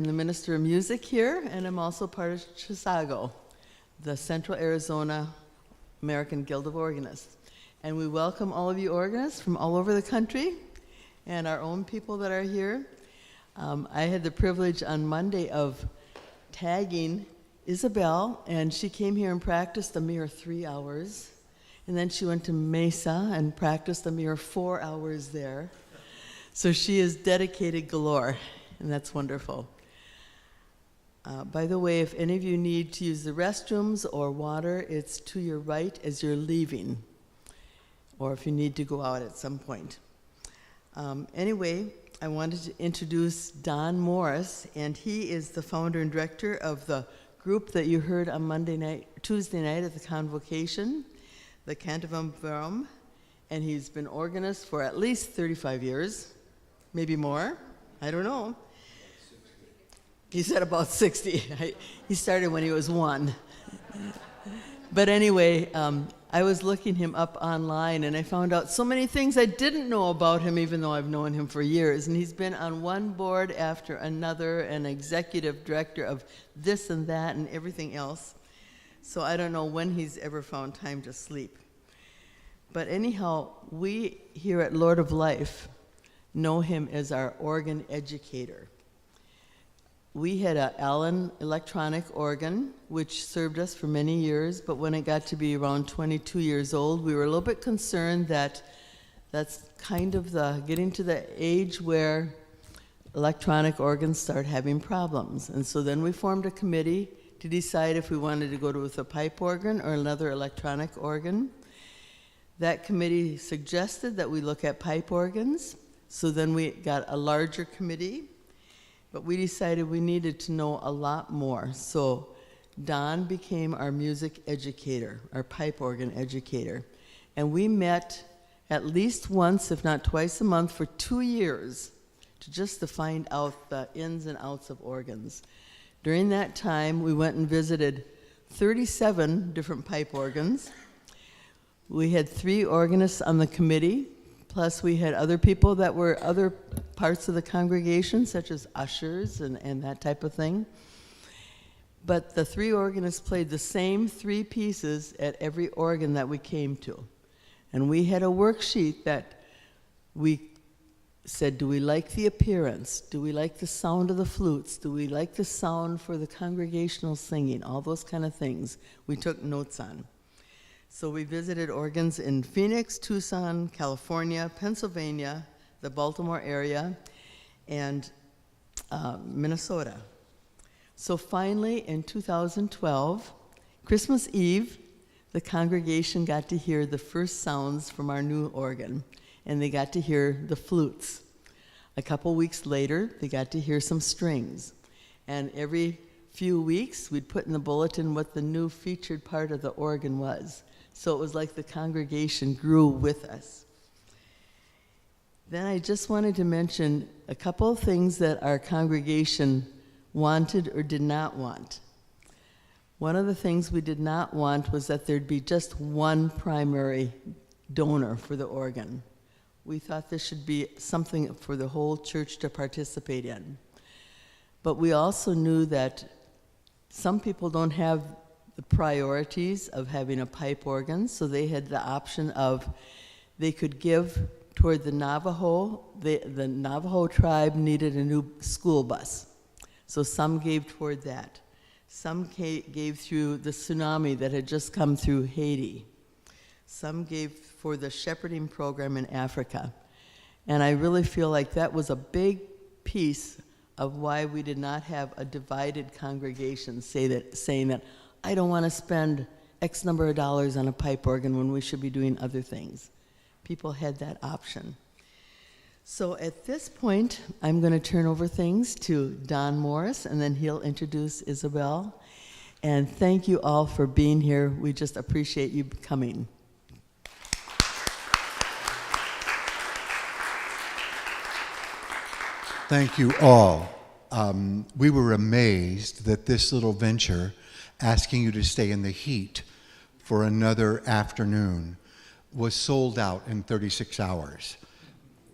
I'm the Minister of Music here, and I'm also part of CHSAGO, the Central Arizona American Guild of Organists. And we welcome all of you organists from all over the country and our own people that are here. I had the privilege on Monday of tagging Isabelle, and she came here and practiced a mere 3 hours. And then she went to Mesa and practiced a mere 4 hours there. So she is dedicated galore, and that's wonderful. By the way, if any of you need to use the restrooms or water, it's to your right as you're leaving, or if you need to go out at some point. Anyway, I wanted to introduce Don Morris, and he is the founder and director of the group that you heard on Tuesday night at the convocation, the Cantivum Verum, and he's been organist for at least 35 years, maybe more, I don't know. He said about 60. He started when he was 1. But anyway, I was looking him up online, and I found out so many things I didn't know about him, even though I've known him for years. And he's been on one board after another, an executive director of this and that and everything else. So I don't know when he's ever found time to sleep. But anyhow, we here at Lord of Life know him as our organ educator. We had an Allen electronic organ, which served us for many years, but when it got to be around 22 years old, we were a little bit concerned that that's kind of getting to the age where electronic organs start having problems. And so then we formed a committee to decide if we wanted to go with a pipe organ or another electronic organ. That committee suggested that we look at pipe organs, so then we got a larger committee. But we decided we needed to know a lot more. So Don became our music educator, our pipe organ educator. And we met at least once, if not twice a month, for 2 years to find out the ins and outs of organs. During that time, we went and visited 37 different pipe organs. We had 3 organists on the committee, plus we had other people that were other parts of the congregation, such as ushers and that type of thing. But the 3 organists played the same 3 pieces at every organ that we came to. And we had a worksheet that we said, do we like the appearance? Do we like the sound of the flutes? Do we like the sound for the congregational singing? All those kind of things we took notes on. So we visited organs in Phoenix, Tucson, California, Pennsylvania, the Baltimore area, and Minnesota. So finally, in 2012, Christmas Eve, the congregation got to hear the first sounds from our new organ, and they got to hear the flutes. A couple weeks later, they got to hear some strings. And every few weeks, we'd put in the bulletin what the new featured part of the organ was. So it was like the congregation grew with us. Then I just wanted to mention a couple of things that our congregation wanted or did not want. One of the things we did not want was that there'd be just one primary donor for the organ. We thought this should be something for the whole church to participate in. But we also knew that some people don't have the priorities of having a pipe organ, so they had the option of they could give toward the Navajo. The Navajo tribe needed a new school bus, so some gave toward that. Some gave through the tsunami that had just come through Haiti. Some gave for the shepherding program in Africa. And I really feel like that was a big piece of why we did not have a divided congregation saying that I don't want to spend X number of dollars on a pipe organ when we should be doing other things. People had that option. So at this point, I'm going to turn over things to Don Morris, and then he'll introduce Isabelle. And thank you all for being here. We just appreciate you coming. Thank you all. We were amazed that this little venture, asking you to stay in the heat for another afternoon, was sold out in 36 hours.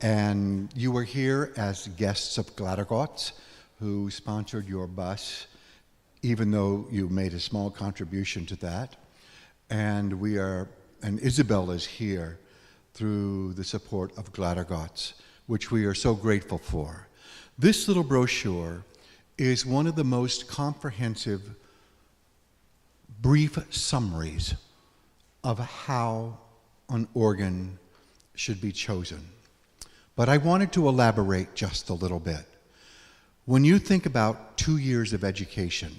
And you were here as guests of Glotter Gotz who sponsored your bus, even though you made a small contribution to that. And Isabelle is here through the support of Glotter Gotz, which we are so grateful for. This little brochure is one of the most comprehensive, brief summaries of how an organ should be chosen. But I wanted to elaborate just a little bit. When you think about 2 years of education,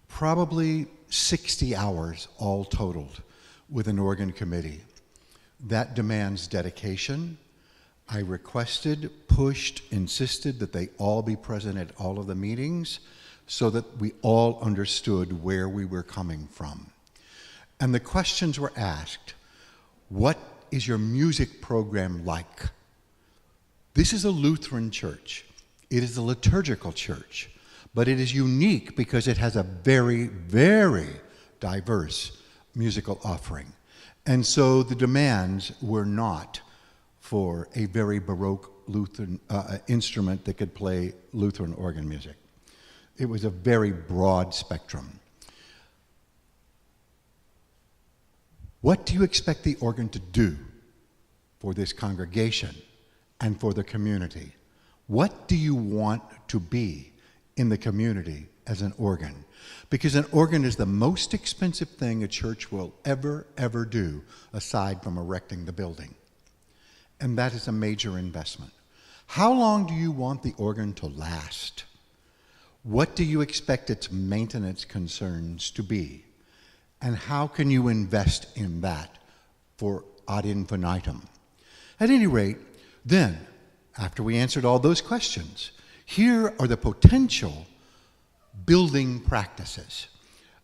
probably 60 hours all totaled with an organ committee, that demands dedication. I requested, pushed, insisted that they all be present at all of the meetings so that we all understood where we were coming from. And the questions were asked: what is your music program like? This is a Lutheran church. It is a liturgical church, but it is unique because it has a very, very diverse musical offering. And so the demands were not for a very Baroque Lutheran instrument that could play Lutheran organ music. It was a very broad spectrum. What do you expect the organ to do for this congregation and for the community? What do you want to be in the community as an organ? Because an organ is the most expensive thing a church will ever do, aside from erecting the building. And that is a major investment. How long do you want the organ to last? What do you expect its maintenance concerns to be? And how can you invest in that for ad infinitum? At any rate, then, after we answered all those questions, here are the potential building practices.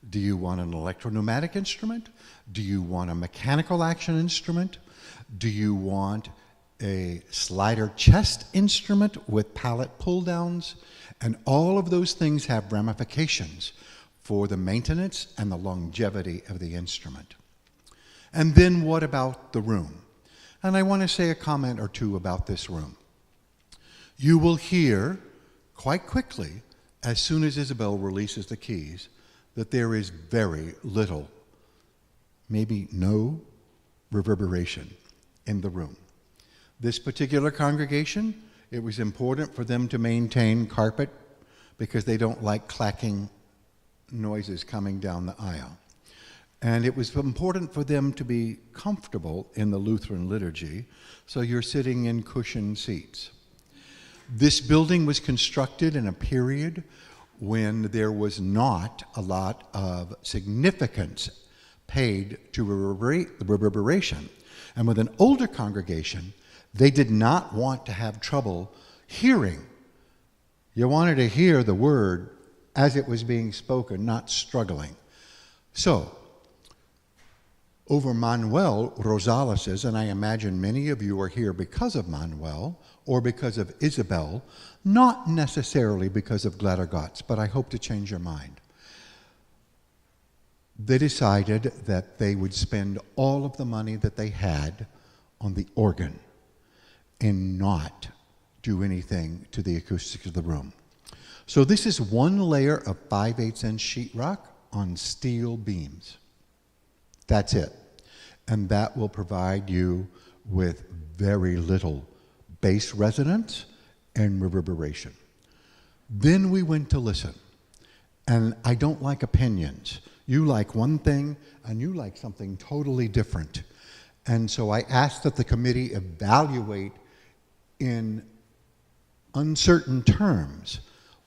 Do you want an electropneumatic instrument? Do you want a mechanical action instrument? Do you want a slider chest instrument with pallet pull-downs? And all of those things have ramifications for the maintenance and the longevity of the instrument. And then what about the room? And I want to say a comment or two about this room. You will hear quite quickly, as soon as Isabelle releases the keys, that there is very little, maybe no, reverberation in the room. This particular congregation, it was important for them to maintain carpet because they don't like clacking noises coming down the aisle. And it was important for them to be comfortable in the Lutheran liturgy, so you're sitting in cushioned seats. This building was constructed in a period when there was not a lot of significance paid to reverberation. And with an older congregation, they did not want to have trouble hearing. You wanted to hear the word as it was being spoken, not struggling. So, over Manuel Rosales', and I imagine many of you are here because of Manuel or because of Isabelle, not necessarily because of Glotter Gotz, but I hope to change your mind. They decided that they would spend all of the money that they had on the organ and not do anything to the acoustics of the room. So this is one layer of 5/8" sheetrock on steel beams. That's it. And that will provide you with very little bass resonance and reverberation. Then we went to listen. And I don't like opinions. You like one thing and you like something totally different. And so I asked that the committee evaluate in uncertain terms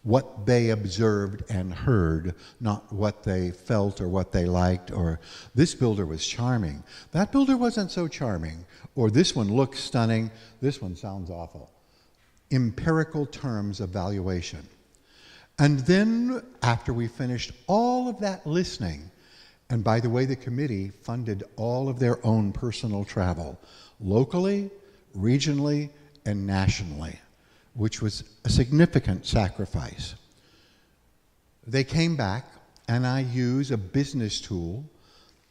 what they observed and heard, not what they felt or what they liked, or this builder was charming. That builder wasn't so charming, or this one looks stunning, this one sounds awful. Empirical terms of valuation. And then after we finished all of that listening, and by the way, the committee funded all of their own personal travel, locally, regionally, and nationally, which was a significant sacrifice. They came back, and I use a business tool,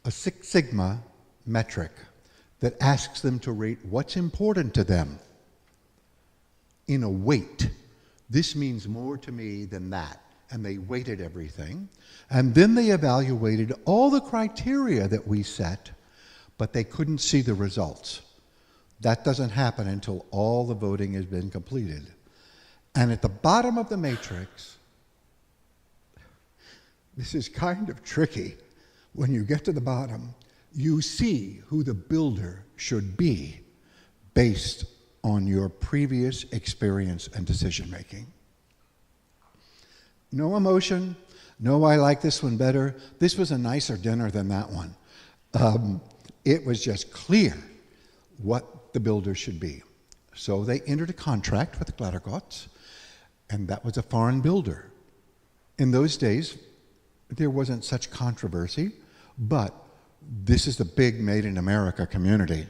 a Six Sigma metric, that asks them to rate what's important to them in a weight This means more to me than that. And they weighted everything. And then they evaluated all the criteria that we set, but they couldn't see the results. That doesn't happen until all the voting has been completed. And at the bottom of the matrix, this is kind of tricky. When you get to the bottom, you see who the builder should be based on your previous experience and decision making. No emotion, no I like this one better. This was a nicer dinner than that one. It was just clear what the builder should be. So they entered a contract with the Glotter Gotz, and that was a foreign builder. In those days, there wasn't such controversy, but this is the big Made in America community.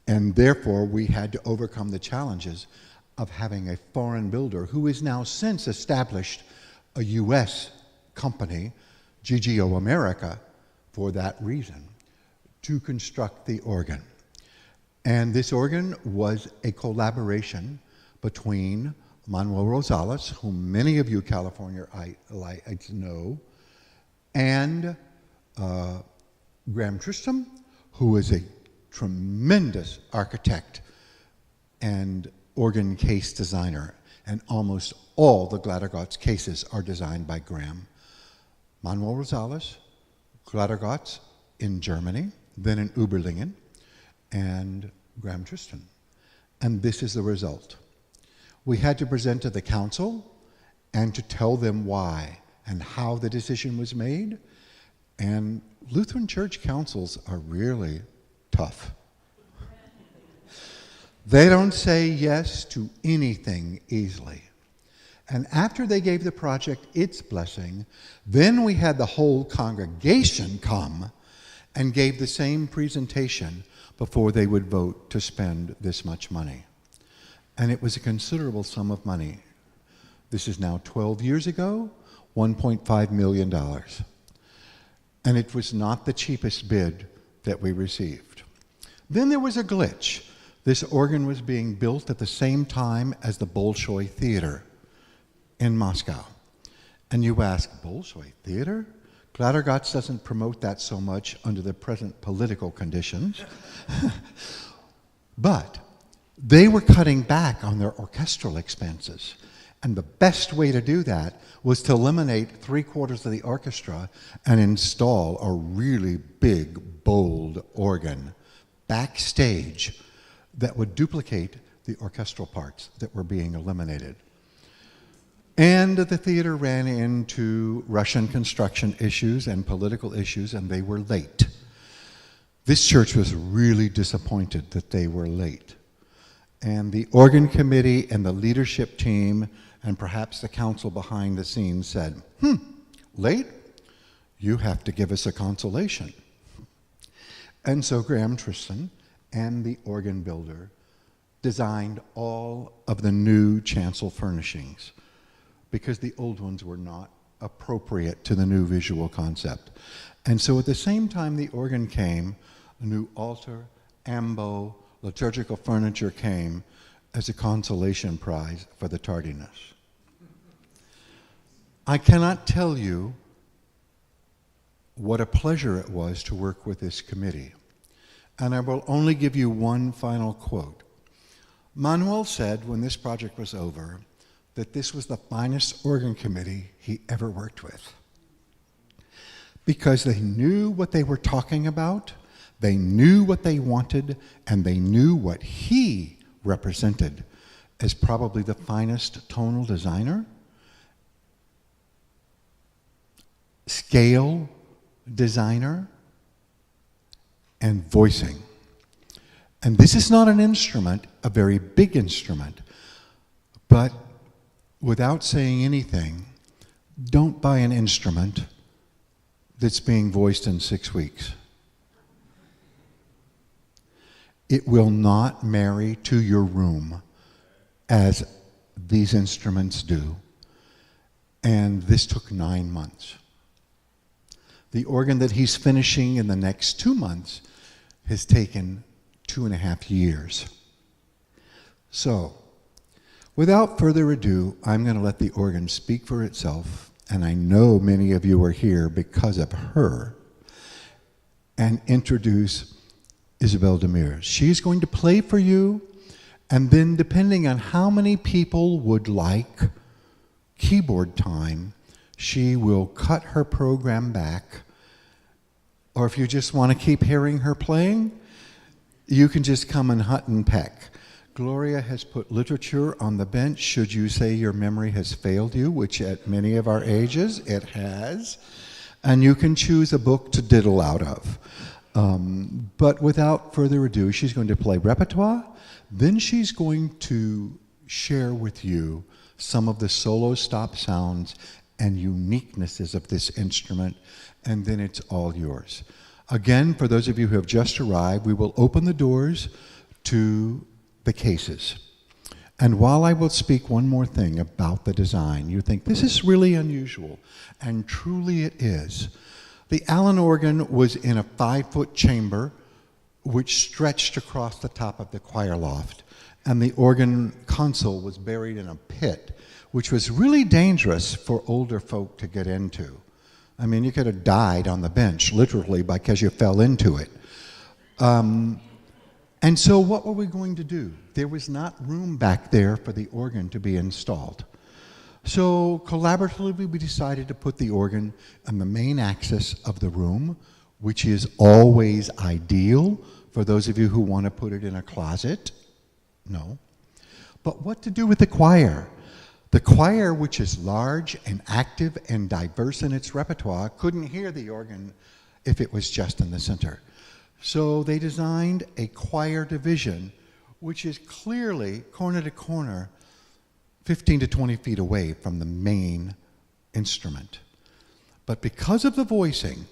And therefore, we had to overcome the challenges of having a foreign builder who is now since established a U.S. company, GGO America, for that reason, to construct the organ. And this organ was a collaboration between Manuel Rosales, whom many of you Californiaites know, and Graham Tristram, who is a tremendous architect and organ case designer, and almost all the Glotter Gotz cases are designed by Graham. Manuel Rosales, Glotter Gotz in Germany, then in Überlingen, and Graham Tristram. And this is the result. We had to present to the council and to tell them why and how the decision was made. And Lutheran church councils are really tough. They don't say yes to anything easily. And after they gave the project its blessing, then we had the whole congregation come and gave the same presentation before they would vote to spend this much money. And it was a considerable sum of money. This is now 12 years ago, $1.5 million. And it was not the cheapest bid that we received. Then there was a glitch. This organ was being built at the same time as the Bolshoi Theater in Moscow. And you ask, Bolshoi Theater? Glotter Gotz doesn't promote that so much under the present political conditions. But they were cutting back on their orchestral expenses. And the best way to do that was to eliminate 3/4 of the orchestra and install a really big, bold organ backstage that would duplicate the orchestral parts that were being eliminated. And the theater ran into Russian construction issues and political issues, and they were late. This church was really disappointed that they were late. And the organ committee and the leadership team and perhaps the council behind the scenes said, late? You have to give us a consolation. And so Graham Tristram and the organ builder designed all of the new chancel furnishings because the old ones were not appropriate to the new visual concept. And so at the same time the organ came, a new altar, ambo, liturgical furniture came as a consolation prize for the tardiness. I cannot tell you what a pleasure it was to work with this committee. And I will only give you one final quote. Manuel said when this project was over that this was the finest organ committee he ever worked with. Because they knew what they were talking about, they knew what they wanted, and they knew what he represented as probably the finest tonal designer, scale designer, and voicing. And this is not an instrument, a very big instrument, but without saying anything, don't buy an instrument that's being voiced in 6 weeks. It will not marry to your room as these instruments do. And this took 9 months. The organ that he's finishing in the next 2 months has taken 2.5 years. So, Without further ado, I'm going to let the organ speak for itself, and I know many of you are here because of her, and introduce Isabelle Demers. She's going to play for you, and then depending on how many people would like keyboard time, she will cut her program back, or if you just want to keep hearing her playing, you can just come and hut and peck. Gloria has put literature on the bench should you say your memory has failed you, which at many of our ages it has, and you can choose a book to diddle out of. But without further ado, she's going to play repertoire, then she's going to share with you some of the solo stop sounds and uniquenesses of this instrument, and then it's all yours. Again, for those of you who have just arrived, we will open the doors to the cases. And while I will speak one more thing about the design, you think this is really unusual, and truly it is. The Allen organ was in a 5-foot chamber which stretched across the top of the choir loft, and the organ console was buried in a pit, which was really dangerous for older folk to get into. I mean, you could have died on the bench, literally, because you fell into it. And so what were we going to do? There was not room back there for the organ to be installed. So collaboratively, we decided to put the organ on the main axis of the room, which is always ideal for those of you who want to put it in a closet. No. But what to do with the choir? The choir, which is large and active and diverse in its repertoire, couldn't hear the organ if it was just in the center. So they designed a choir division, which is clearly, corner to corner, 15 to 20 feet away from the main instrument. But because of the voicing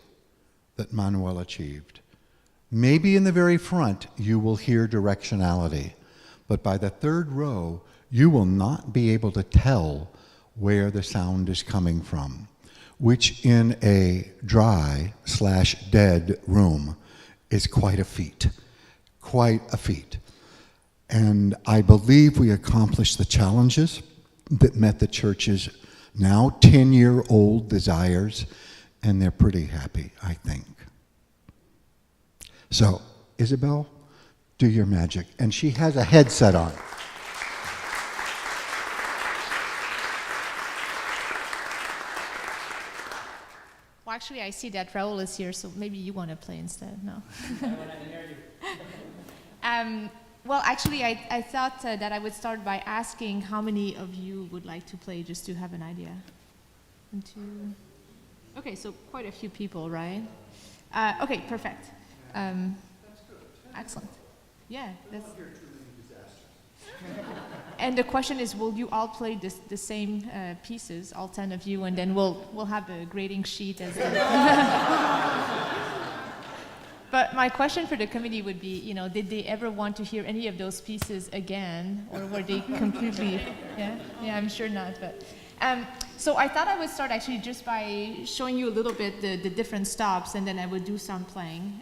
that Manuel achieved, maybe in the very front you will hear directionality, but by the third row, you will not be able to tell where the sound is coming from, which in a dry/dead room is quite a feat, quite a feat. And I believe we accomplished the challenges that met the church's now 10-year-old desires, and they're pretty happy, I think. So, Isabelle, do your magic. And she has a headset on. Well, actually, I see that Raul is here, so maybe you want to play instead. No. I want to hear you. Well, actually, I thought that I would start by asking how many of you would like to play, just to have an idea. 1, 2. Okay, so quite a few people, right? Okay, perfect. That's good. Excellent. Yeah, that's. And the question is, will you all play the same pieces, all 10 of you, and then we'll have a grading sheet as But my question for the committee would be, did they ever want to hear any of those pieces again, or were they completely? Yeah, I'm sure not. But so I thought I would start actually just by showing you a little bit the different stops, and then I would do some playing.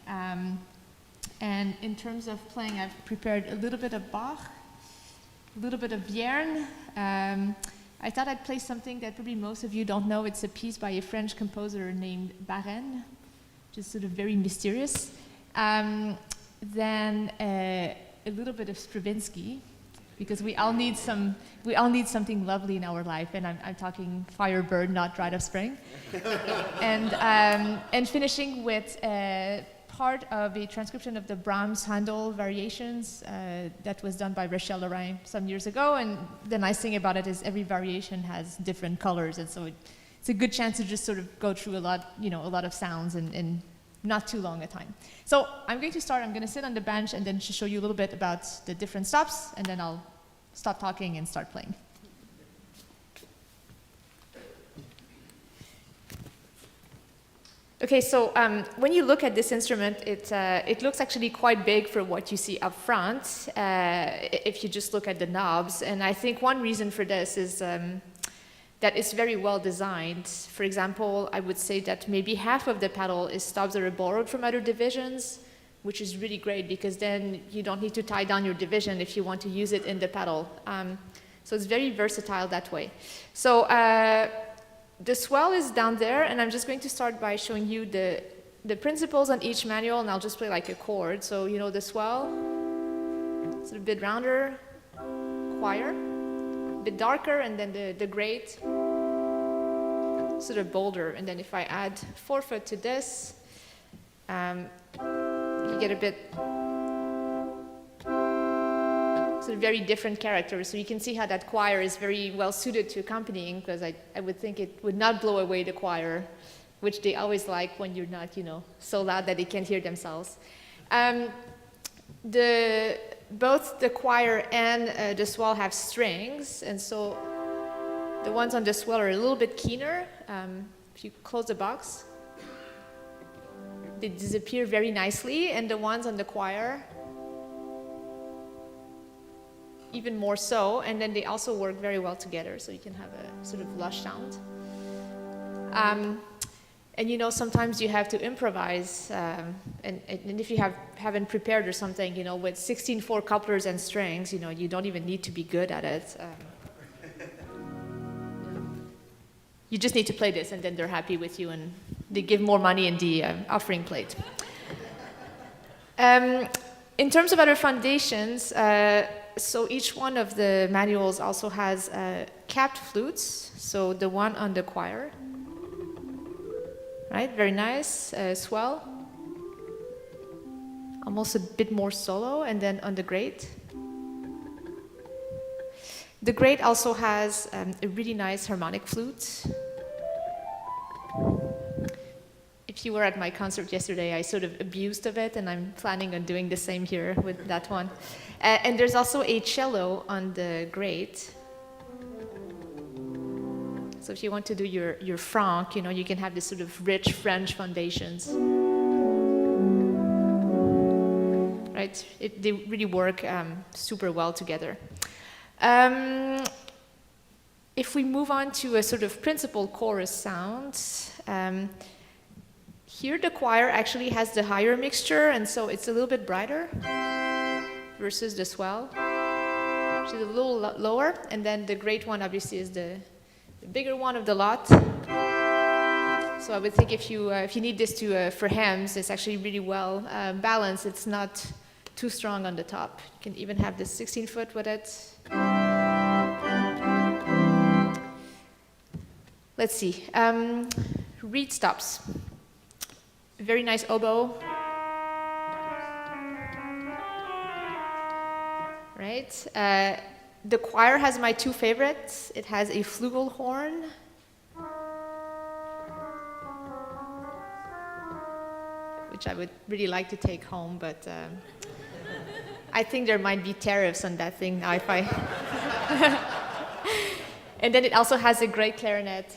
And in terms of playing, I've prepared a little bit of Bach, a little bit of Vierne. I thought I'd play something that probably most of you don't know. It's a piece by a French composer named Barène, which is sort of very mysterious. Then a little bit of Stravinsky, because we all need something lovely in our life, and I'm talking Firebird, not Rite of Spring. And finishing with part of a transcription of the Brahms Handel variations that was done by Rachel Lorrain some years ago. And the nice thing about it is every variation has different colors, and so it's a good chance to just sort of go through a lot of sounds in not too long a time. So I'm going to start. I'm going to sit on the bench and then show you a little bit about the different stops, and then I'll stop talking and start playing. Okay, so when you look at this instrument, it looks actually quite big for what you see up front, if you just look at the knobs. And I think one reason for this is that it's very well designed. For example, I would say that maybe half of the pedal is stops that are borrowed from other divisions, which is really great because then you don't need to tie down your division if you want to use it in the pedal. So it's very versatile that way. So the swell is down there, and I'm just going to start by showing you the principles on each manual, and I'll just play like a chord. So, you know, the swell, it's a bit rounder, choir, a bit darker, and then the great, sort of bolder. And then if I add forefoot to this, you get a bit sort of very different characters. So you can see how that choir is very well suited to accompanying, because I would think it would not blow away the choir, which they always like when you're not, you know, so loud that they can't hear themselves. Both the choir and the swell have strings, and so the ones on the swell are a little bit keener. If you close the box, they disappear very nicely, and the ones on the choir even more so, and then they also work very well together, so you can have a sort of lush sound. And you know, sometimes you have to improvise, and if you haven't prepared or something, you know, with 16/4 couplers and strings, you know, you don't even need to be good at it. You just need to play this, and then they're happy with you, and they give more money in the offering plate. In terms of other foundations, so each one of the manuals also has capped flutes. So the one on the choir, right? Very nice, swell. Almost a bit more solo, and then on the great. The great also has a really nice harmonic flute. If you were at my concert yesterday, I sort of abused of it, and I'm planning on doing the same here with that one. And there's also a cello on the great. So if you want to do your franc, you know, you can have this sort of rich French foundations. Right? They really work super well together. If we move on to a sort of principal chorus sound, here the choir actually has the higher mixture, and so it's a little bit brighter versus the swell, which is a little lower, and then the great one obviously is the bigger one of the lot. So I would think if you need this for hymns, it's actually really well balanced. It's not too strong on the top. You can even have the 16-foot with it. Let's see. Reed stops. Very nice oboe. Right? The choir has my two favorites. It has a flugelhorn. Which I would really like to take home, but I think there might be tariffs on that thing now if I... And then it also has a great clarinet.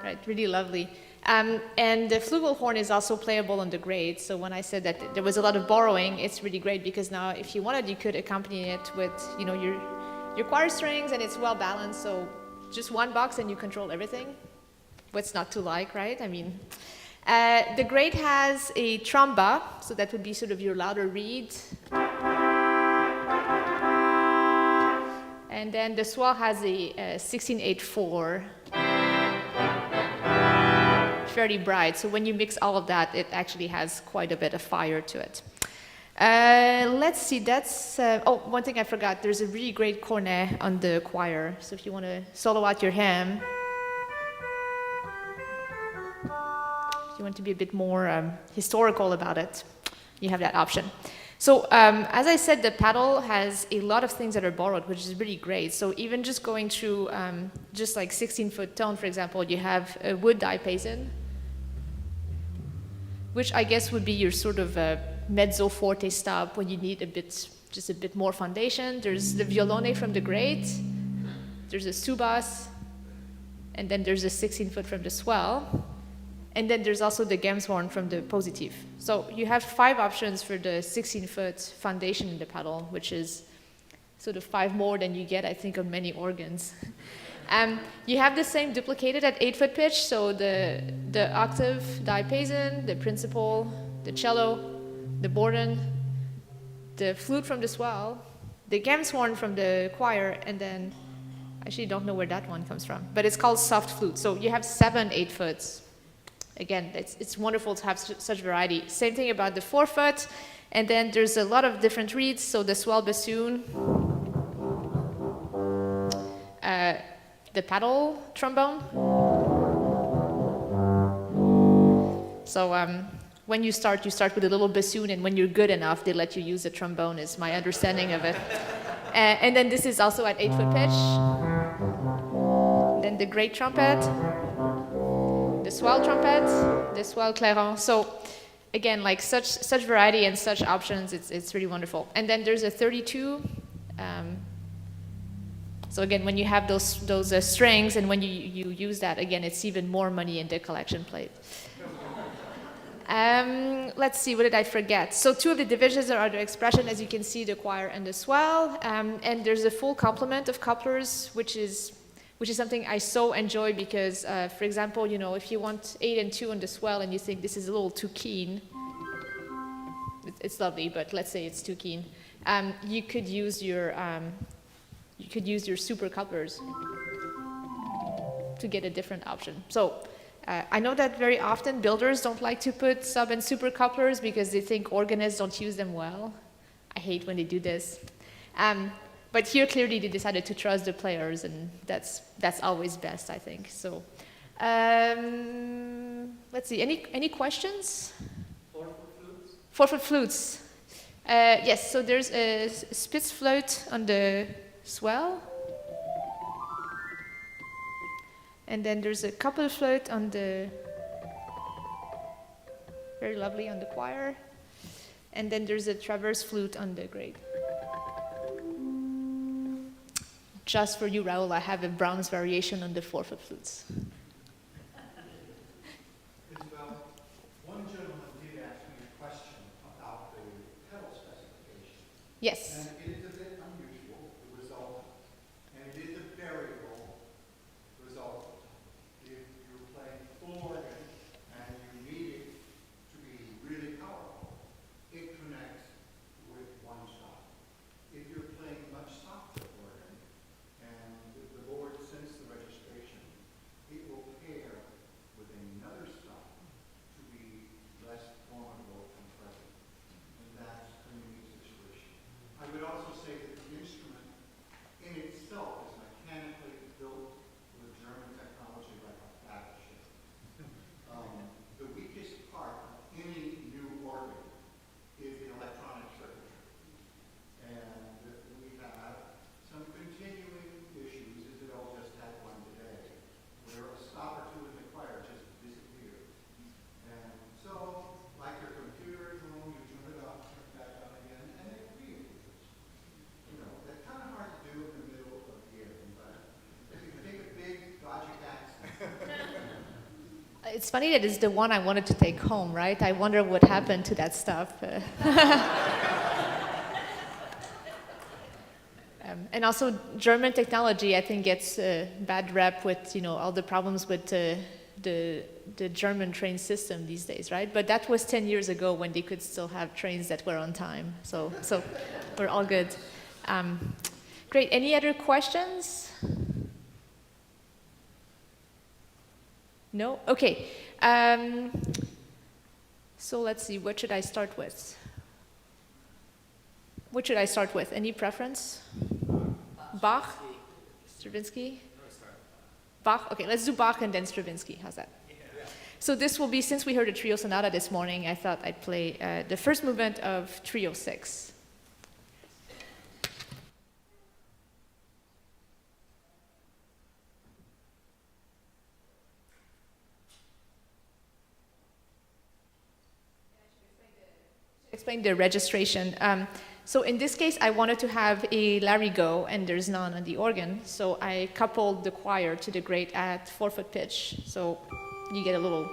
Right, really lovely. And the flugelhorn is also playable on the great, so when I said that there was a lot of borrowing, it's really great, because now if you wanted, you could accompany it with, you know, your choir strings, and it's well balanced, so just one box and you control everything. What's not to like, right? I mean, the great has a tromba, so that would be sort of your louder reed. And then the swell has a 16/8/4. Fairly bright, so when you mix all of that, it actually has quite a bit of fire to it. Let's see, that's... one thing I forgot, there's a really great cornet on the choir, so if you want to solo out your hymn, if you want to be a bit more historical about it, you have that option. So as I said, the paddle has a lot of things that are borrowed, which is really great. So even just going through just like 16-foot tone, for example, you have a wood diapason, which I guess would be your sort of mezzo forte stop when you need just a bit more foundation. There's the violone from the great, there's a subas, and then there's a 16-foot from the swell, and then there's also the Gemshorn from the positive. So you have 5 options for the 16-foot foundation in the paddle, which is sort of 5 more than you get, I think, on many organs. You have the same duplicated at 8-foot pitch, so the octave diapason, the principal, the cello, the borden, the flute from the swell, the gamshorn from the choir, and then I actually don't know where that one comes from, but it's called soft flute. So you have 7 8-foots. Again, it's wonderful to have such variety. Same thing about the 4-foot, and then there's a lot of different reeds. So the swell bassoon, the paddle trombone. So when you start with a little bassoon, and when you're good enough, they let you use a trombone, is my understanding of it. And then this is also at 8-foot pitch. Then the great trumpet, the swell trumpet, the swell clairon. So again, like such variety and such options, it's really wonderful. And then there's a 32. So again, when you have those strings, and when you use that, again, it's even more money in the collection plate. Let's see, what did I forget? So 2 of the divisions are the expression, as you can see, the choir and the swell. And there's a full complement of couplers, which is something I so enjoy because, for example, if you want 8 and 2 on the swell and you think this is a little too keen, it's lovely, but let's say it's too keen, you could use your super couplers to get a different option. So I know that very often builders don't like to put sub and super couplers because they think organists don't use them well. I hate when they do this. But here clearly they decided to trust the players, and that's always best, I think. So let's see, any questions? 4-foot flutes? 4-foot flutes. Yes, so there's a Spitz float on the swell. And then there's a couple float on the, very lovely, on the choir. And then there's a traverse flute on the great. Just for you, Raoul, I have a Brahms variation on the 4-foot flutes. Isabelle, one gentleman did ask me a question about the pedal specification. Yes. And it is a bit unusual, the result, and it is a variable result. If you're playing full organ and you need it to be really powerful, it connects with one stop. If you're playing much softer organ and the board sends the registration, it will pair with another stop to be less vulnerable and present. And that's a unique situation. I would also say that the instrument in itself is mechanically built with German technology like a battleship. The weakest part of any new organ is the electronic circuitry. And we have some continuing issues. Isabelle just had one today, where a stop or two in the choir just disappears. And so, like your computer at home, you turn it off, turn it back on again, and it reappears. That's kind of hard to do in the middle of the year, but if you take a big logic accent. It's funny that it's the one I wanted to take home, right? I wonder what happened to that stuff. And also, German technology, I think, gets a bad rep with, all the problems with the German train system these days, right? But that was 10 years ago when they could still have trains that were on time. So we're all good. Great. Any other questions? No? Okay. So let's see. What should I start with? What should I start with? Any preference? Bach? Stravinsky? Bach? Okay, let's do Bach and then Stravinsky. How's that? So this will be, since we heard a trio sonata this morning, I thought I'd play the first movement of Trio 6. Explain the registration. So in this case, I wanted to have a larigot, and there's none on the organ. So I coupled the choir to the great at 4-foot pitch. So you get a little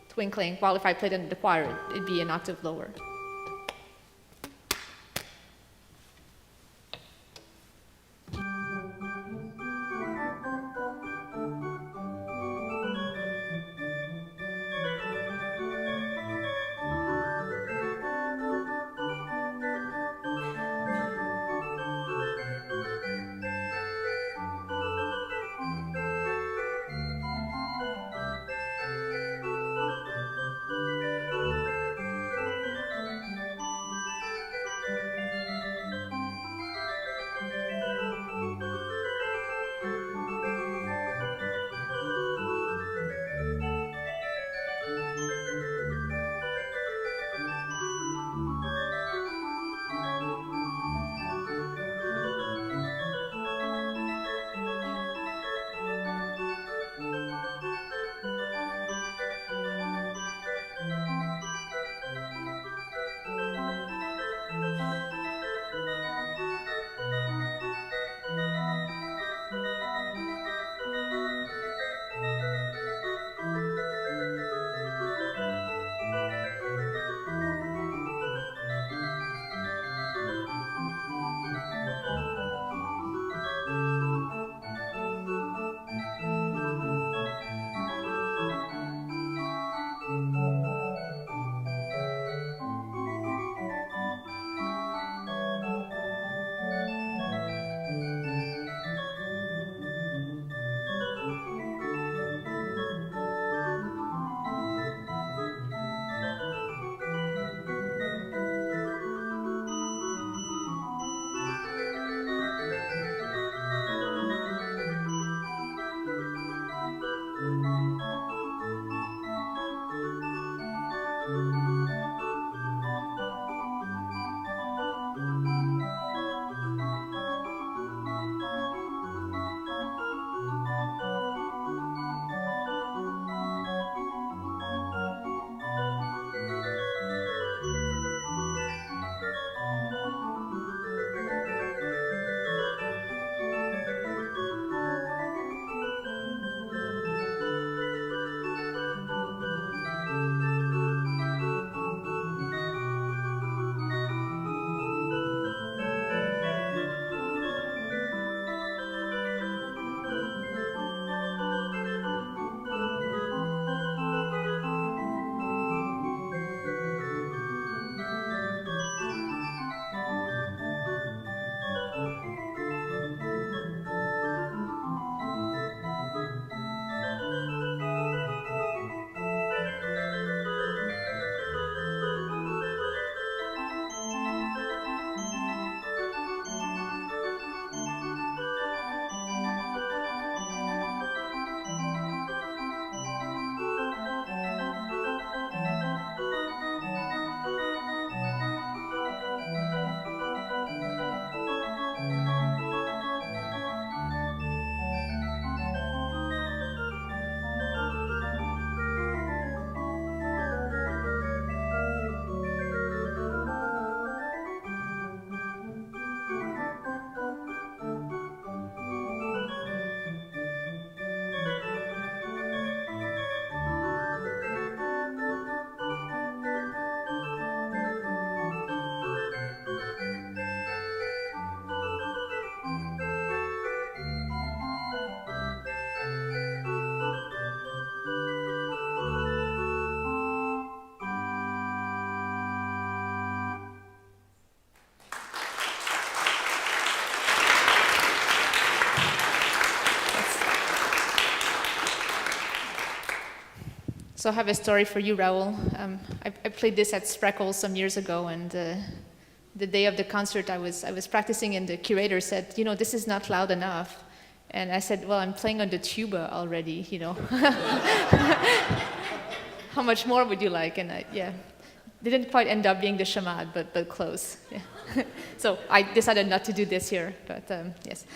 twinkling. While if I played in the choir, it'd be an octave lower. So I have a story for you, Raoul. I played this at Spreckles some years ago, and the day of the concert, I was practicing, and the curator said, this is not loud enough. And I said, well, I'm playing on the tuba already, How much more would you like? And didn't quite end up being the chamade, but close. Yeah. So I decided not to do this here, but yes.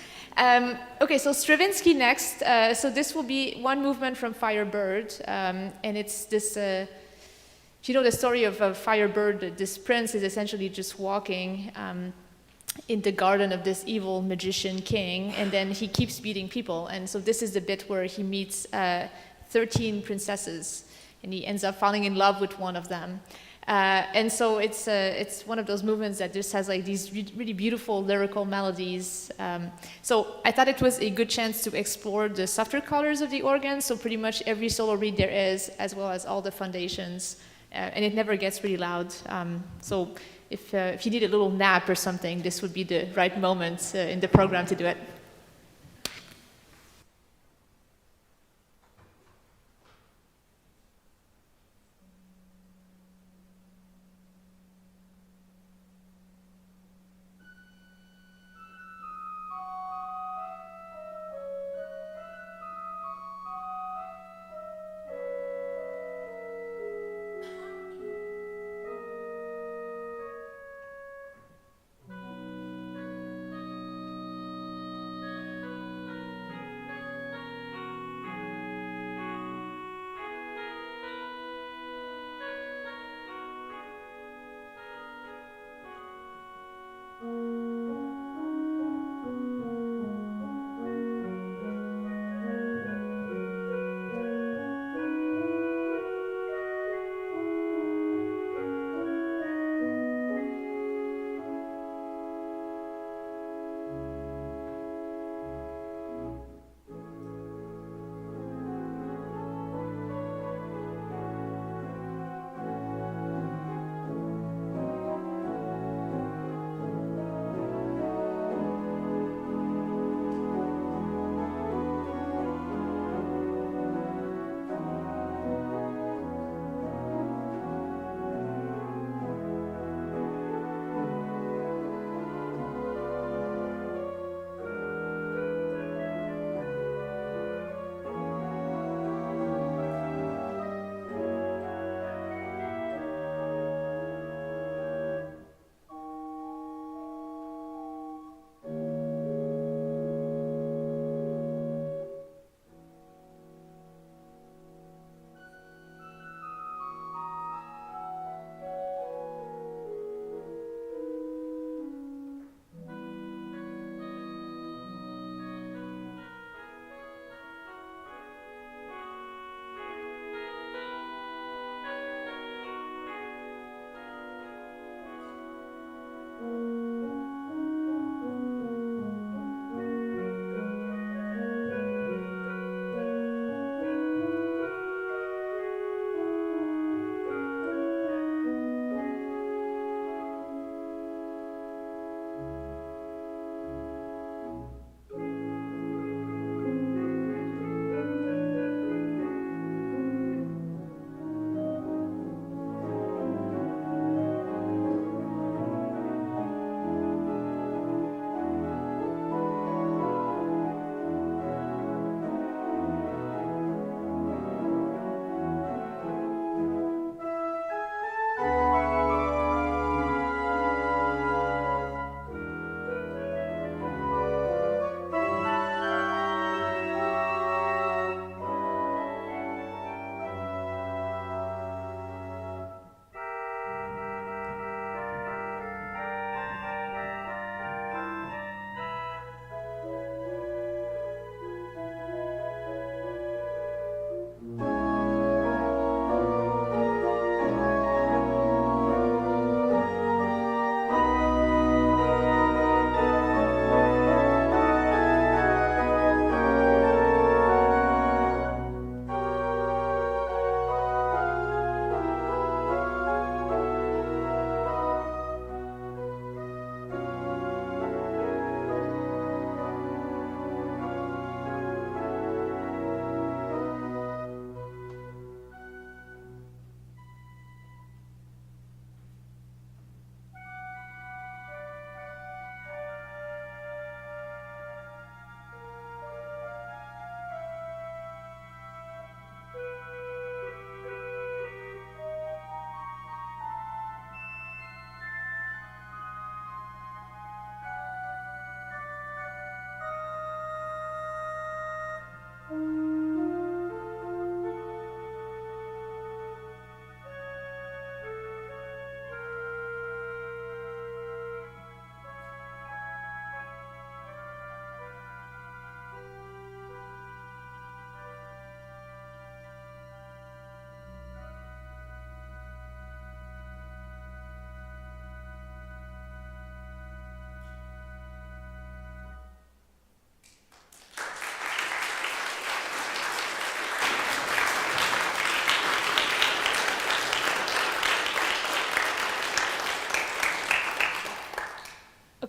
Okay, so Stravinsky next. So this will be one movement from Firebird, and it's this, the story of Firebird, this prince is essentially just walking in the garden of this evil magician king, and then he keeps beating people. And so this is the bit where he meets 13 princesses, and he ends up falling in love with one of them. And so it's one of those movements that just has like these really beautiful lyrical melodies. So I thought it was a good chance to explore the softer colors of the organ, so pretty much every solo reed there is, as well as all the foundations. And it never gets really loud. So if you need a little nap or something, this would be the right moment in the program to do it.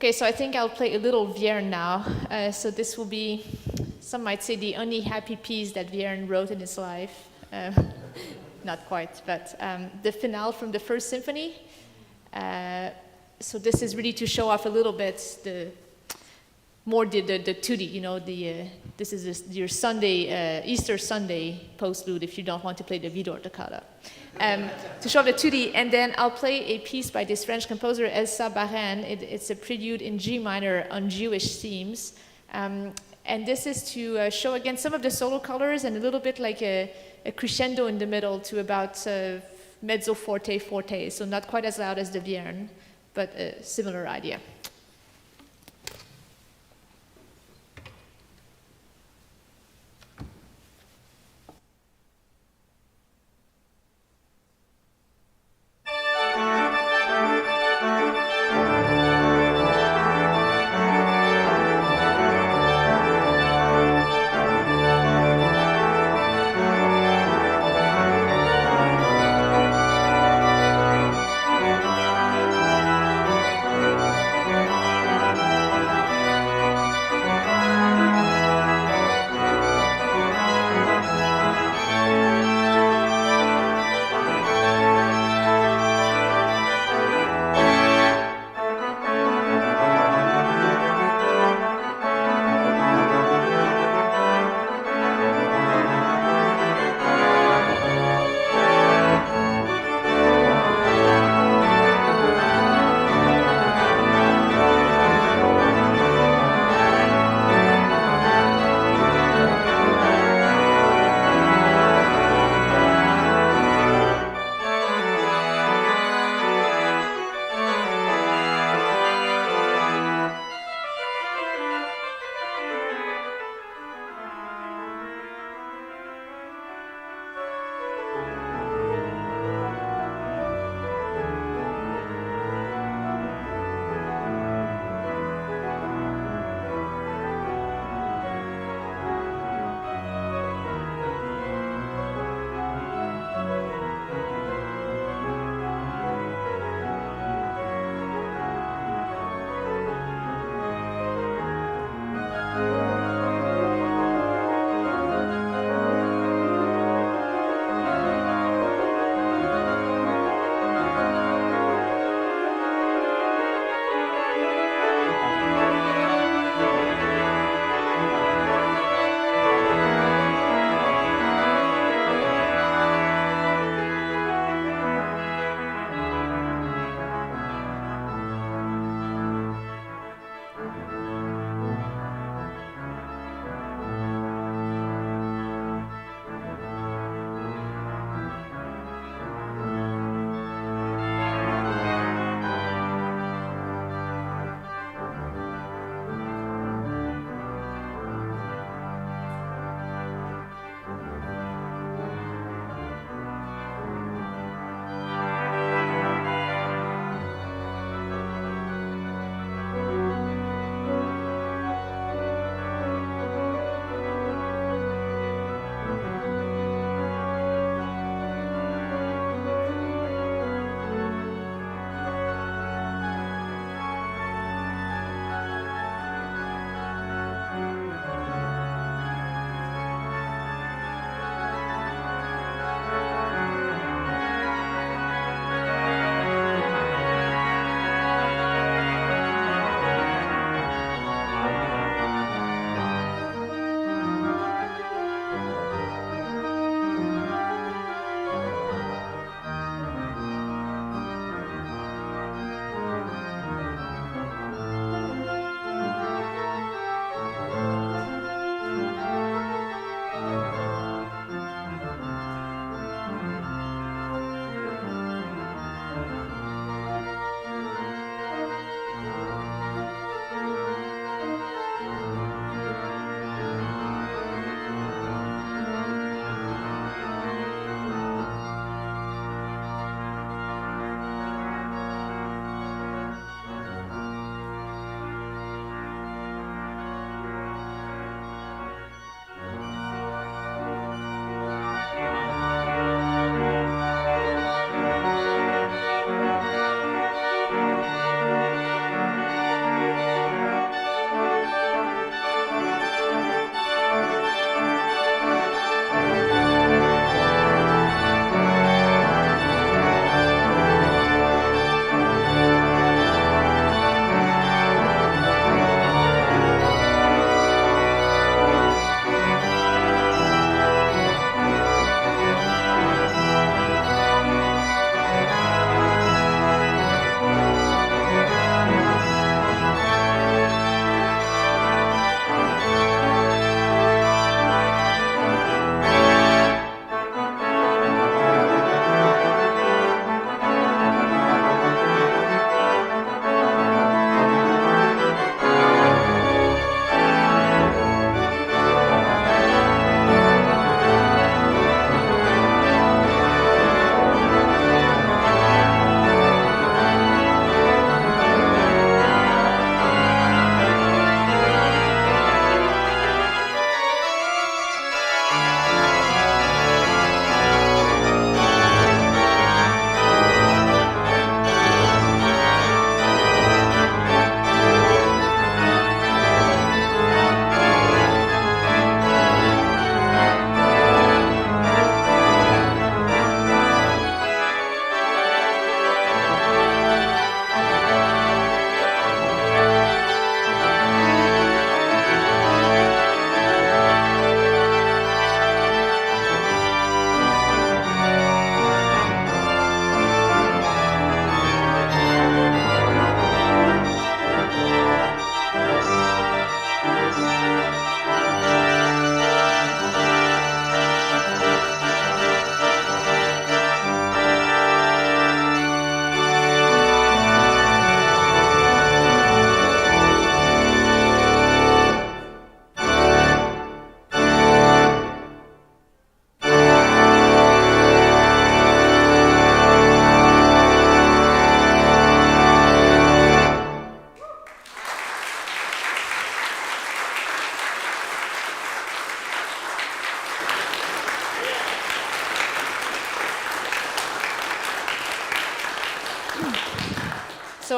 Okay, so I think I'll play a little Vierne now. So this will be, some might say, the only happy piece that Vierne wrote in his life. Not quite, but the finale from the First Symphony. So this is really to show off a little bit the tutti, you know, this is your Sunday, Easter Sunday postlude if you don't want to play the Vidor toccata. To show off the tutti, and then I'll play a piece by this French composer, Elsa Baren. It's a prelude in G minor on Jewish themes. And this is to show again some of the solo colors and a little bit like a crescendo in the middle to about mezzo forte forte, so not quite as loud as the Vierne, but a similar idea.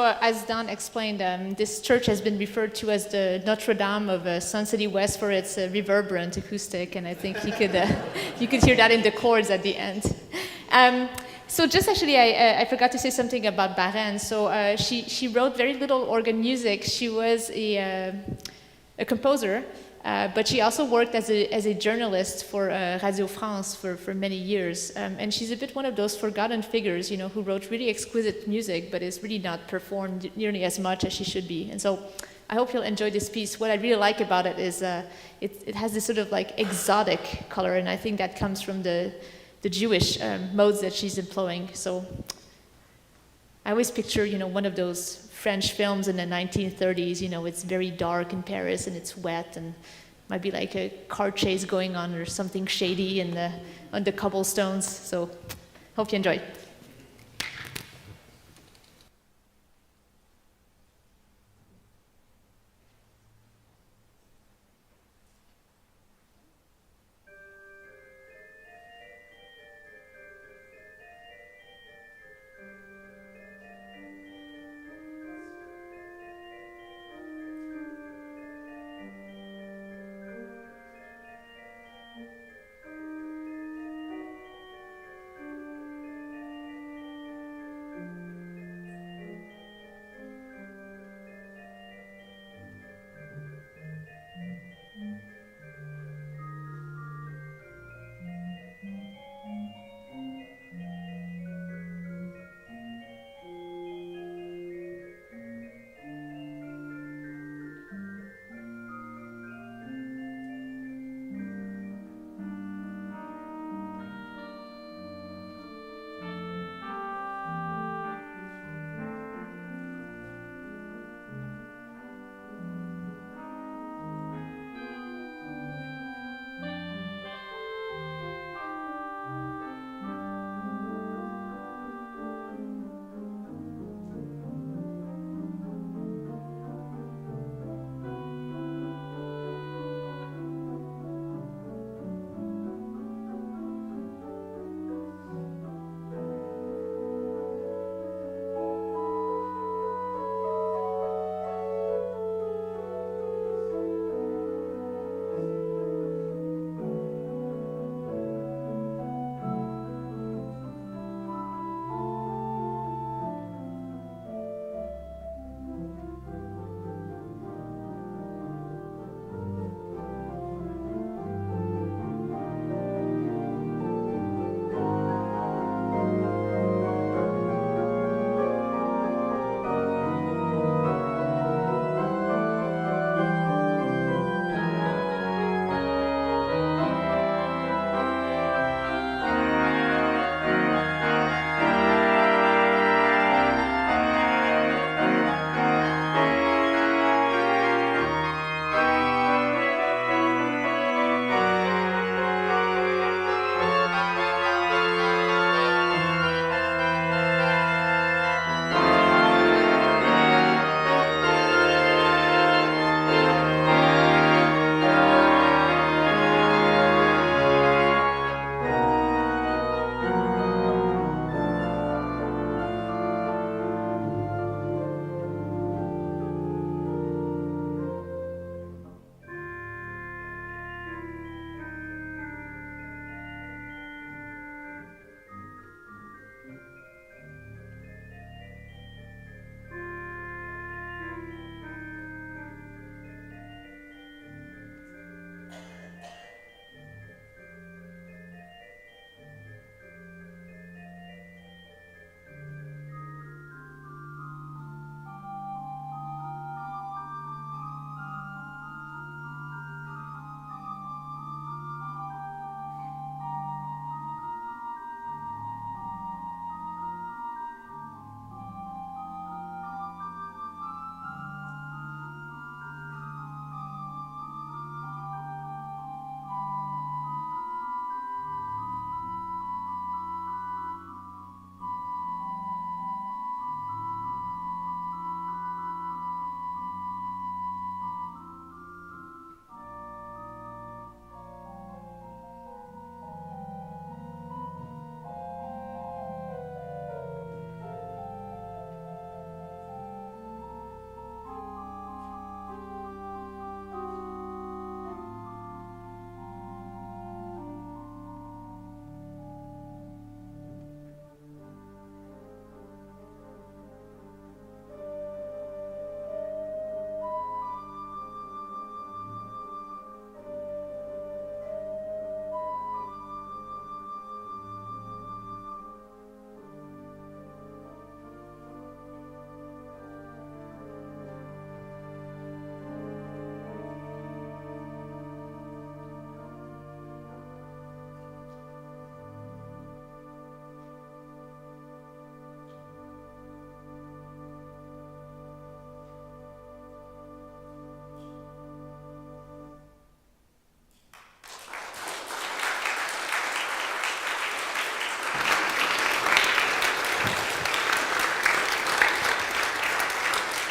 as Don explained, this church has been referred to as the Notre Dame of Sun City West for its reverberant acoustic, and I think you could hear that in the chords at the end. So just actually, I forgot to say something about Barène. So she wrote very little organ music. She was a composer, but she also worked as a journalist for Radio France for many years. And she's a bit one of those forgotten figures, who wrote really exquisite music, but is really not performed nearly as much as she should be. And so I hope you'll enjoy this piece. What I really like about it is it has this sort of like exotic color, and I think that comes from the Jewish modes that she's employing. So I always picture, one of those French films in the 1930s, it's very dark in Paris and it's wet and might be like a car chase going on or something shady on the cobblestones. So hope you enjoy.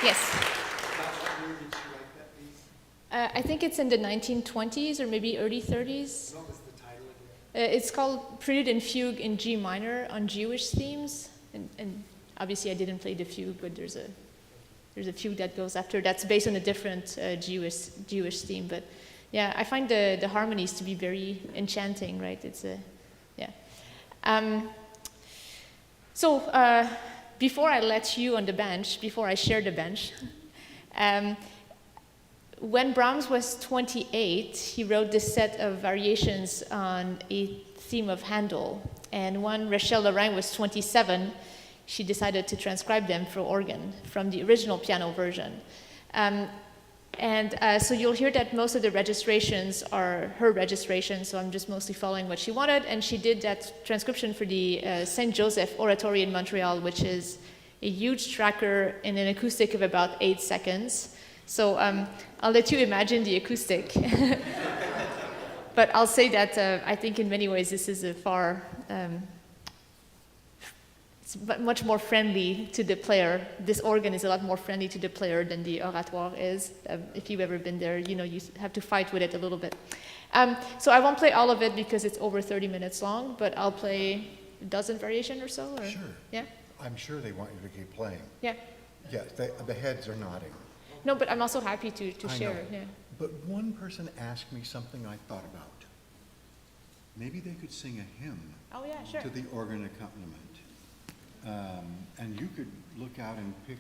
Yes. I think it's in the 1920s or maybe early 30s. What was the title of it? It's called Prelude and Fugue in G minor on Jewish themes. And obviously I didn't play the fugue, but there's a fugue that goes after. That's based on a different Jewish theme. But yeah, I find the harmonies to be very enchanting, right? It's a, yeah. So before I let you on the bench, before I share the bench, when Brahms was 28, he wrote this set of variations on a theme of Handel. And when Rachel Lorrain was 27, she decided to transcribe them for organ from the original piano version. So you'll hear that most of the registrations are her registrations, so I'm just mostly following what she wanted. And she did that transcription for the St. Joseph Oratory in Montreal, which is a huge tracker in an acoustic of about 8 seconds. So I'll let you imagine the acoustic. But I'll say that I think in many ways this is a far, it's much more friendly to the player. This organ is a lot more friendly to the player than the oratoire is. If you've ever been there, you know you have to fight with it a little bit. So I won't play all of it because it's over 30 minutes long, but I'll play a dozen variation or so. Or, Sure. Yeah? I'm sure they want you to keep playing. Yeah. Yes, the heads are nodding. No, but I'm also happy to I share. know. Yeah. But one person asked me something I thought about. Maybe they could sing a hymn Oh yeah, sure. to the organ accompaniment. And you could look out and pick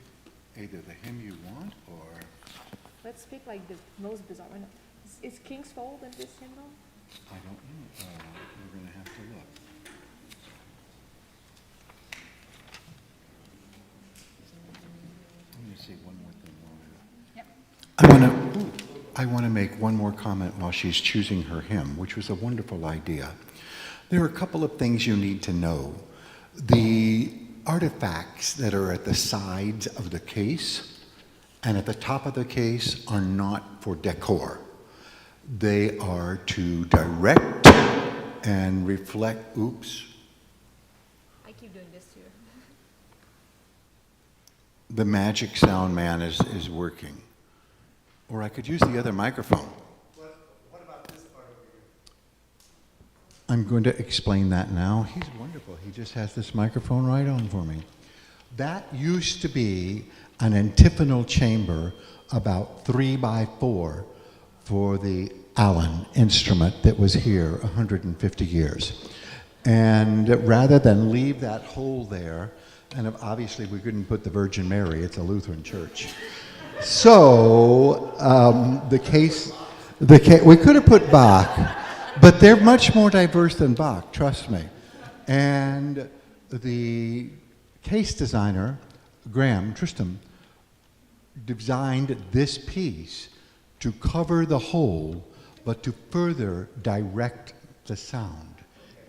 either the hymn you want or... Let's pick like the most bizarre one. Is King's Fold in this hymnal? I don't know. We're going to have to look. I'm going to say one more thing while Yep. I want to make one more comment while she's choosing her hymn, which was a wonderful idea. There are a couple of things you need to know. The artifacts that are at the sides of the case and at the top of the case are not for decor. They are to direct and reflect, oops, I keep doing this too. the magic sound man is working. Or I could use the other microphone. What about this part over here? I'm going to explain that now. He's wonderful. He just has this microphone right on for me. That used to be an antiphonal chamber about 3 by 4 for the Allen instrument that was here 150 years. And rather than leave that hole there, and obviously we couldn't put the Virgin Mary, it's a Lutheran church. So the case, we could have put Bach, but they're much more diverse than Bach, trust me. And the case designer, Graham Tristram, designed this piece to cover the hole, but to further direct the sound.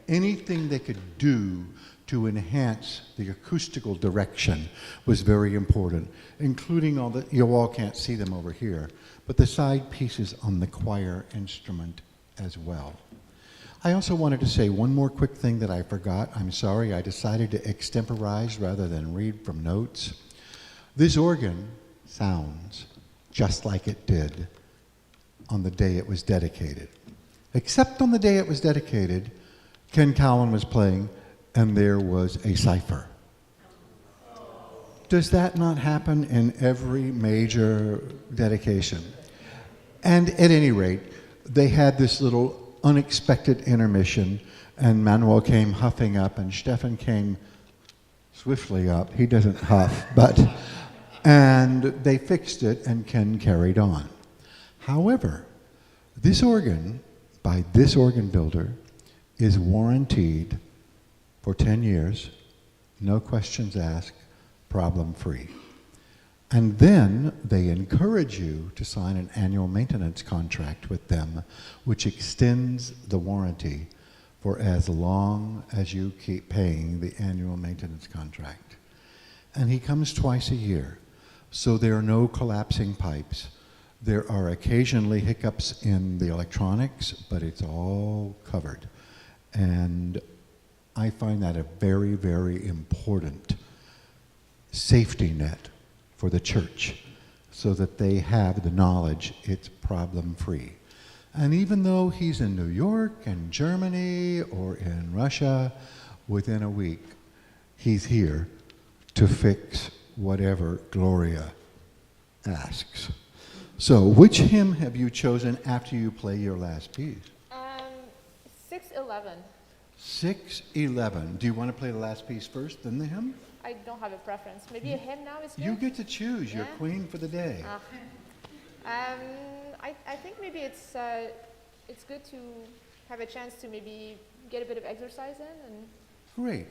Anything they could do to enhance the acoustical direction was very important, including all the, you all can't see them over here, but the side pieces on the choir instrument as well. I also wanted to say one more quick thing that I forgot. I'm sorry, I decided to extemporize rather than read from notes. This organ sounds just like it did on the day it was dedicated. Except on the day it was dedicated, Ken Cowan was playing and there was a cipher. Does that not happen in every major dedication? And at any rate, they had this little unexpected intermission, and Manuel came huffing up, and Stefan came swiftly up. He doesn't huff, but, and they fixed it, and Ken carried on. However, this organ, by this organ builder, is warranted for 10 years, no questions asked, problem-free. And then they encourage you to sign an annual maintenance contract with them, which extends the warranty for as long as you keep paying the annual maintenance contract. And he comes twice a year, so there are no collapsing pipes. There are occasionally hiccups in the electronics, but it's all covered. And I find that a very, very important safety net for the church. so that they have the knowledge it's problem-free. And even though he's in New York and Germany or in Russia, within a week, he's here to fix whatever Gloria asks. So, which hymn have you chosen after you play your last piece? 611. 611. Do you want to play the last piece first, then the hymn? I don't have a preference. Maybe a hymn now is good? You get to choose. You're Yeah? queen for the day. I think maybe it's good to have a chance to maybe get a bit of exercise in. And Great.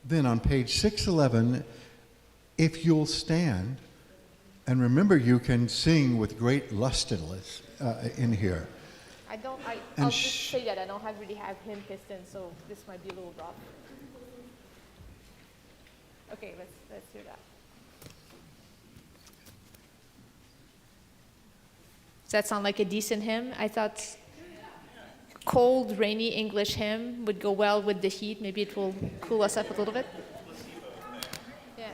Then on page 611, if you'll stand, and remember you can sing with great lustiness in here. I'll just say that I don't really have hymn piston, so this might be a little rough. Okay, let's hear that. Does that sound like a decent hymn? I thought cold, rainy English hymn would go well with the heat. Maybe it will cool us up a little bit. Yeah.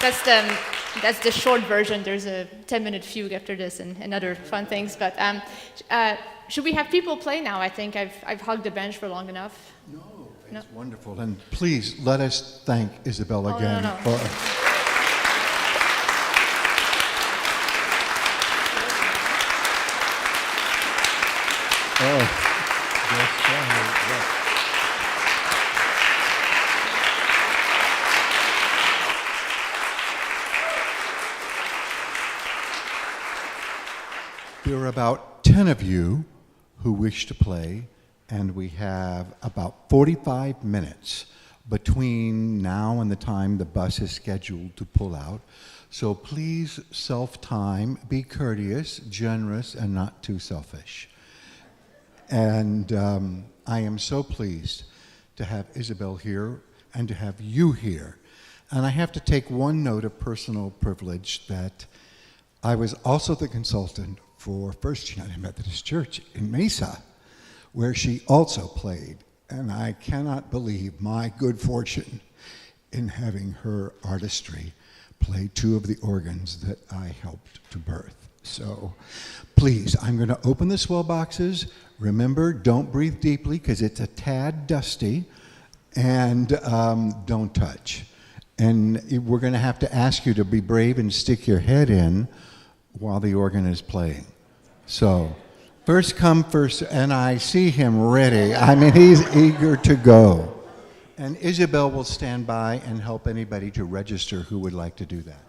that's the short version. There's a 10-minute fugue after this and other fun things. But should we have people play now? I think I've hugged the bench for long enough. No, it's wonderful. And please let us thank Isabelle again. No. For, yes. There are about 10 of you who wish to play, and we have about 45 minutes between now and the time the bus is scheduled to pull out. So please self-time, be courteous, generous, and not too selfish. And I am so pleased to have Isabelle here and to have you here. And I have to take one note of personal privilege that I was also the consultant for First United Methodist Church in Mesa, where she also played. And I cannot believe my good fortune in having her artistry play two of the organs that I helped to birth. So please, I'm going to open the swell boxes. Remember, don't breathe deeply because it's a tad dusty, and don't touch. And we're going to have to ask you to be brave and stick your head in while the organ is playing. So, first come, first, and I see him ready. I mean, he's eager to go. And Isabelle will stand by and help anybody to register who would like to do that.